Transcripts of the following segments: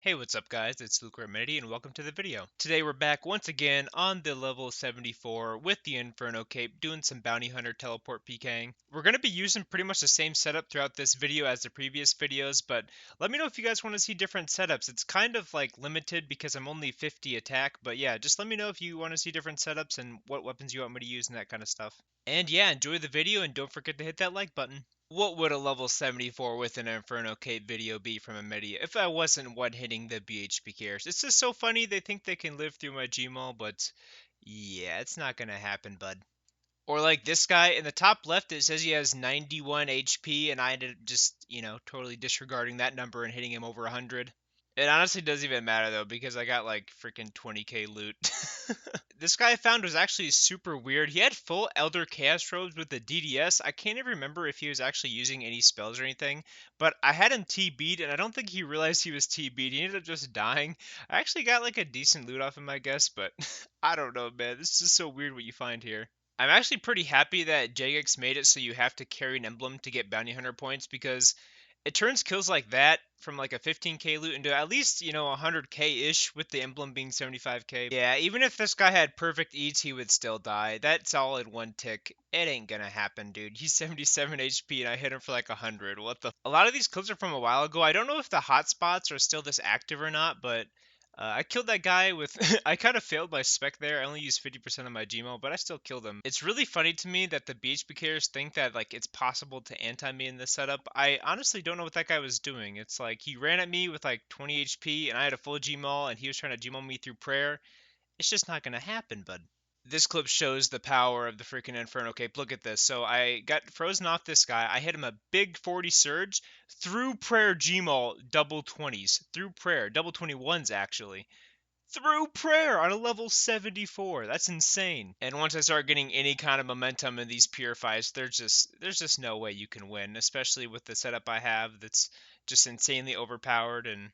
Hey, what's up guys? It's Luke or Amenity and welcome to the video. Today we're back once again on the level 74 with the Infernal Cape doing some bounty hunter teleport PKing. We're going to be using pretty much the same setup throughout this video as the previous videos, but let me know if you guys want to see different setups. It's kind of like limited because I'm only 50 attack, but yeah, just let me know if you want to see different setups and what weapons you want me to use and that kind of stuff. And yeah, enjoy the video and don't forget to hit that like button. What would a level 74 with an Inferno Cape video be from Amenity if I wasn't one-hitting the BHP carriers? It's just so funny they think they can live through my Gmaul, but yeah, it's not gonna happen, bud. Or like this guy in the top left, it says he has 91 HP, and I ended up just, totally disregarding that number and hitting him over 100. It honestly doesn't even matter though, because I got like freaking 20k loot. This guy I found was actually super weird. He had full Elder Chaos Robes with the DDS. I can't even remember if he was actually using any spells or anything, but I had him TB'd, and I don't think he realized he was TB'd. He ended up just dying. I actually got like a decent loot off him, I guess, but I don't know, man. This is so weird what you find here. I'm actually pretty happy that Jagex made it so you have to carry an emblem to get bounty hunter points because it turns kills like that from like a 15k loot into at least, 100k-ish with the emblem being 75k. Yeah, even if this guy had perfect eats, he would still die. That's all in one tick. It ain't gonna happen, dude. He's 77 HP and I hit him for like 100. What the? A lot of these clips are from a while ago. I don't know if the hotspots are still this active or not, but I killed that guy with. I kind of failed my spec there. I only used 50% of my Gmail, but I still killed him. It's really funny to me that the BHP carriers think that like it's possible to anti-me in this setup. I honestly don't know what that guy was doing. It's like he ran at me with like 20 HP and I had a full Gmail and he was trying to Gmail me through prayer. It's just not gonna happen, bud. This clip shows the power of the freaking Inferno Cape. Look at this. So I got frozen off this guy. I hit him a big 40 surge through prayer Gmaul double 20s. Through prayer. Double 21s actually. Through prayer on a level 74. That's insane. And once I start getting any kind of momentum in these purifies, there's just no way you can win, especially with the setup I have that's just insanely overpowered and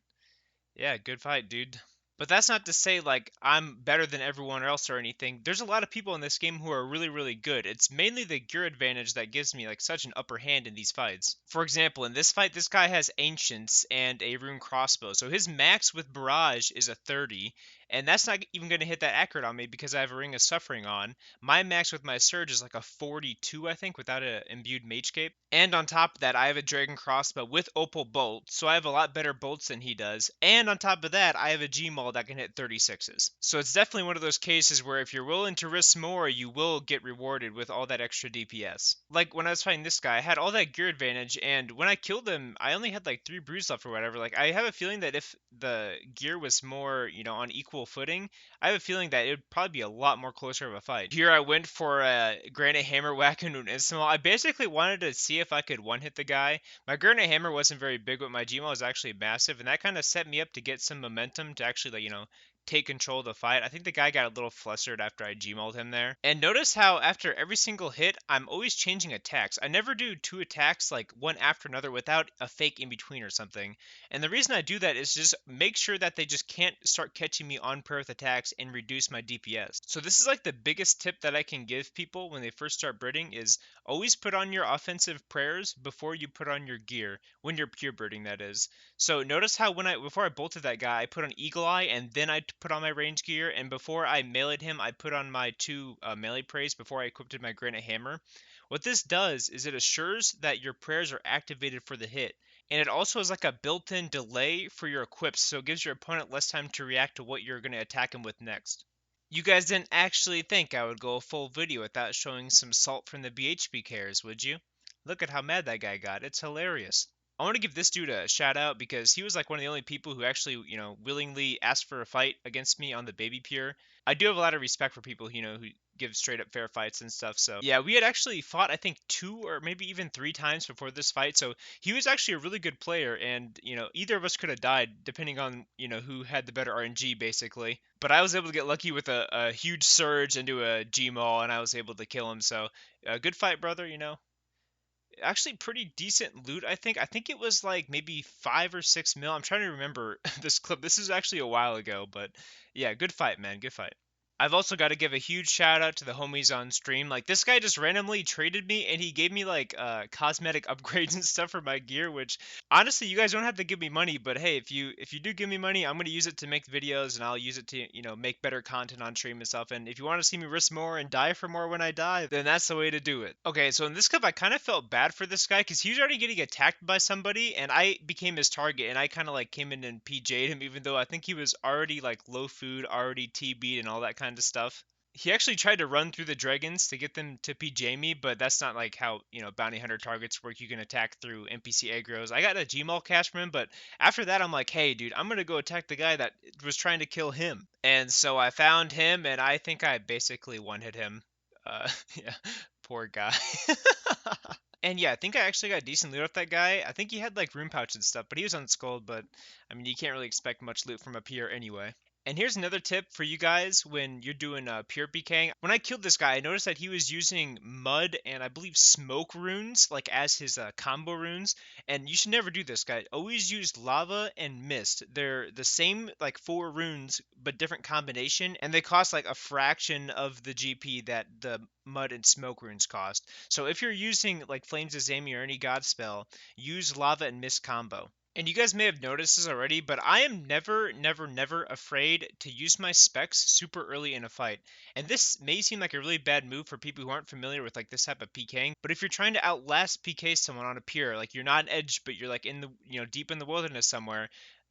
yeah, good fight, dude. But that's not to say like I'm better than everyone else or anything. There's a lot of people in this game who are really, really good. It's mainly the gear advantage that gives me like such an upper hand in these fights. For example, in this fight, this guy has Ancients and a rune crossbow. So his max with Barrage is a 30, and that's not even going to hit that accurate on me because I have a Ring of Suffering on. My max with my Surge is like a 42, I think, without an imbued Mage Cape. And on top of that, I have a Dragon Crossbow with Opal Bolt, so I have a lot better bolts than he does. And on top of that, I have a Gmaul that can hit 36s. So it's definitely one of those cases where if you're willing to risk more, you will get rewarded with all that extra DPS. Like when I was fighting this guy, I had all that gear advantage, and when I killed him, I only had like 3 brews left or whatever. Like I have a feeling that if the gear was more, on equal footing, I have a feeling that it would probably be a lot more closer of a fight. Here I went for a Granite Hammer whack into an Insta. I basically wanted to see if I could one-hit the guy. My Granite Hammer wasn't very big, but my Gmaul was actually massive, and that kind of set me up to get some momentum to actually, like, take control of the fight. I think the guy got a little flustered after I Gmauled him there. And notice how after every single hit, I'm always changing attacks. I never do 2 attacks like one after another without a fake in between or something. And the reason I do that is just make sure that they just can't start catching me on prayer with attacks and reduce my DPS. So this is like the biggest tip that I can give people when they first start birding is always put on your offensive prayers before you put on your gear, when you're pure birding that is. So notice how before I bolted that guy, I put on Eagle Eye and then I put on my range gear, and before I meleeed him, I put on my 2 melee prays before I equipped my Granite Hammer. What this does is it assures that your prayers are activated for the hit, and it also has like a built-in delay for your equips, so it gives your opponent less time to react to what you're going to attack him with next. You guys didn't actually think I would go a full video without showing some salt from the BHB cares, would you? Look at how mad that guy got. It's hilarious. I want to give this dude a shout out because he was like one of the only people who actually, willingly asked for a fight against me on the baby pure. I do have a lot of respect for people, who give straight up fair fights and stuff. So yeah, we had actually fought, I think 2 or maybe even 3 times before this fight. So he was actually a really good player, and either of us could have died depending on who had the better RNG basically. But I was able to get lucky with a huge surge into a Gmaul, and I was able to kill him. So good fight, brother. Actually pretty decent loot, I think. I think it was like maybe 5 or 6 mil. I'm trying to remember this clip. This is actually a while ago, but yeah, good fight, man. Good fight. I've also got to give a huge shout out to the homies on stream. Like this guy just randomly traded me and he gave me like cosmetic upgrades and stuff for my gear, which honestly you guys don't have to give me money, but hey, if you do give me money, I'm going to use it to make videos and I'll use it to, make better content on stream and stuff. And if you want to see me risk more and die for more when I die, then that's the way to do it. Okay, so in this clip I kind of felt bad for this guy cuz he was already getting attacked by somebody and I became his target and I kind of like came in and PJ'd him even though I think he was already like low food, already TB'd and all that kind of stuff. He actually tried to run through the dragons to get them to PJ me, but that's not like how, bounty hunter targets work. You can attack through NPC aggros. I got a Gmaul cache from him, but after that I'm like, hey dude, I'm gonna go attack the guy that was trying to kill him. And so I found him and I think I basically one-hit him. Yeah, poor guy. And yeah, I think I actually got decent loot off that guy. I think he had like room pouch and stuff, but he was unskulled, but I mean, you can't really expect much loot from up here anyway. And here's another tip for you guys when you're doing pure PKing. When I killed this guy, I noticed that he was using mud and I believe smoke runes like as his combo runes. And you should never do this, guys. Always use lava and mist. They're the same like 4 runes, but different combination, and they cost like a fraction of the GP that the mud and smoke runes cost. So if you're using like Flames of Zami or any god spell, use lava and mist combo. And you guys may have noticed this already, but I am never, never, never afraid to use my specs super early in a fight. And this may seem like a really bad move for people who aren't familiar with like this type of PKing, but if you're trying to outlast PK someone on a pier, like you're not an edge, but you're like in the, deep in the wilderness somewhere,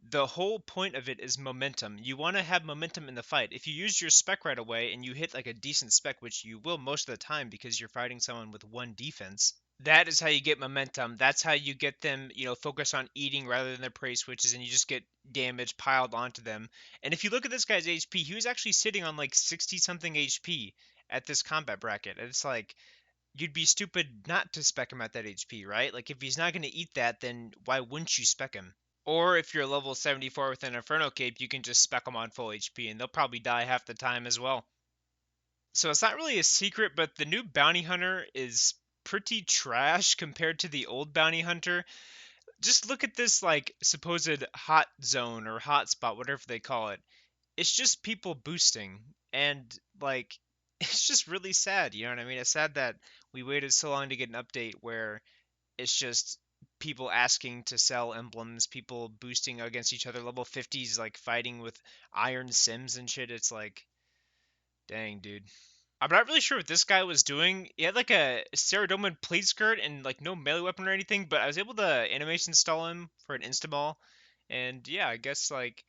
the whole point of it is momentum. You want to have momentum in the fight. If you use your spec right away and you hit like a decent spec, which you will most of the time because you're fighting someone with 1 defense, that is how you get momentum. That's how you get them, focus on eating rather than their prey switches, and you just get damage piled onto them. And if you look at this guy's HP, he was actually sitting on like 60 something HP at this combat bracket. And it's like, you'd be stupid not to spec him at that HP, right? Like, if he's not going to eat that, then why wouldn't you spec him? Or if you're level 74 with an Infernal Cape, you can just spec them on full HP, and they'll probably die half the time as well. So it's not really a secret, but the new bounty hunter is pretty trash compared to the old bounty hunter. Just look at this like supposed hot zone or hot spot, whatever they call it. It's just people boosting and like it's just really sad, you know what I mean? It's sad that we waited so long to get an update where it's just people asking to sell emblems, people boosting against each other, level 50s like fighting with iron sims and shit. It's like, dang, dude. I'm not really sure what this guy was doing. He had like a Ceradoman plate skirt and like no melee weapon or anything, but I was able to animation install him for an insta-ball. And yeah, I guess like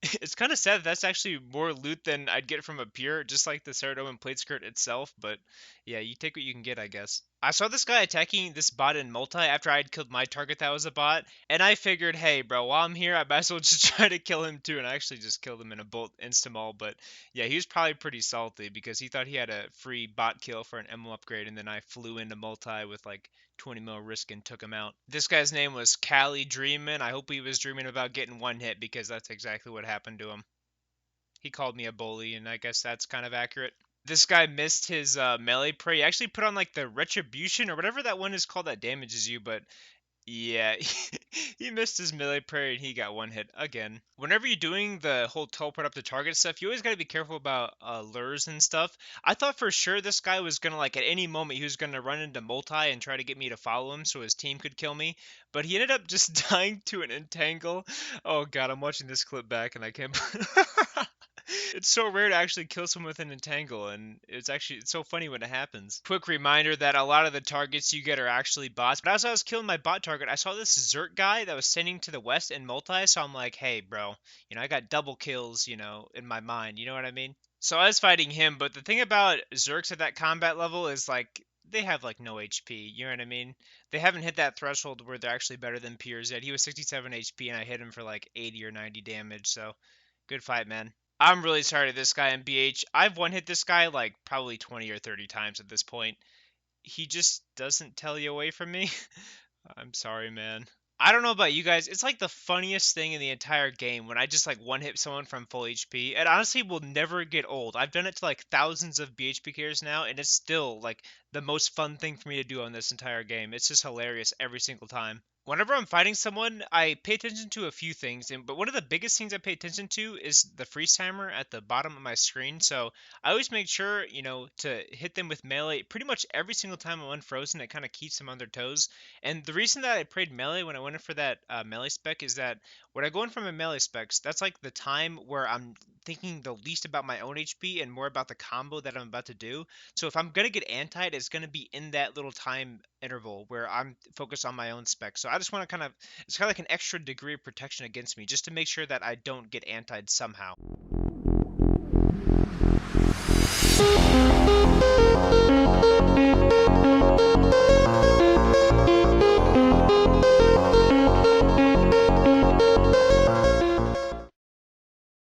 it's kind of sad that that's actually more loot than I'd get from a pier, just like the Ceradoman plate skirt itself. But yeah, you take what you can get, I guess. I saw this guy attacking this bot in multi after I had killed my target that was a bot, and I figured, hey, bro, while I'm here, I might as well just try to kill him too. And I actually just killed him in a bolt insta-mall. But yeah, he was probably pretty salty because he thought he had a free bot kill for an emblem upgrade, and then I flew into multi with like 20 mil risk and took him out. This guy's name was Cali Dreamin'. I hope he was dreaming about getting one hit because that's exactly what happened to him. He called me a bully, and I guess that's kind of accurate. This guy missed his melee prey. He actually put on like the retribution or whatever that one is called that damages you, but yeah, he missed his melee parry and he got one hit again. Whenever you're doing the whole teleport up to target stuff, you always got to be careful about lures and stuff. I thought for sure this guy was going to, like, at any moment, he was going to run into multi and try to get me to follow him so his team could kill me. But he ended up just dying to an entangle. Oh god, I'm watching this clip back and I can't... It's so rare to actually kill someone with an entangle, and it's so funny when it happens. Quick reminder that a lot of the targets you get are actually bots. But as I was killing my bot target, I saw this Zerk guy that was standing to the west in multi, so I'm like, hey, bro, I got double kills, in my mind, you know what I mean? So I was fighting him, but the thing about Zerks at that combat level is, like, they have, like, no HP, you know what I mean? They haven't hit that threshold where they're actually better than peers yet. He was 67 HP, and I hit him for, like, 80 or 90 damage, so good fight, man. I'm really sorry to this guy in BH. I've one-hit this guy like probably 20 or 30 times at this point. He just doesn't tell you away from me. I'm sorry, man. I don't know about you guys. It's like the funniest thing in the entire game when I just like one-hit someone from full HP. It honestly will never get old. I've done it to like thousands of BHP carriers now, and it's still like the most fun thing for me to do on this entire game. It's just hilarious every single time. Whenever I'm fighting someone, I pay attention to a few things, but one of the biggest things I pay attention to is the freeze timer at the bottom of my screen. So I always make sure, to hit them with melee pretty much every single time I'm unfrozen. It kind of keeps them on their toes. And the reason that I played melee when I went in for that melee spec is that when I go in for my melee specs, that's like the time where I'm thinking the least about my own HP and more about the combo that I'm about to do. So if I'm gonna get antied, it's gonna be in that little time interval where I'm focused on my own specs. So I just want to it's kind of like an extra degree of protection against me, just to make sure that I don't get antied somehow.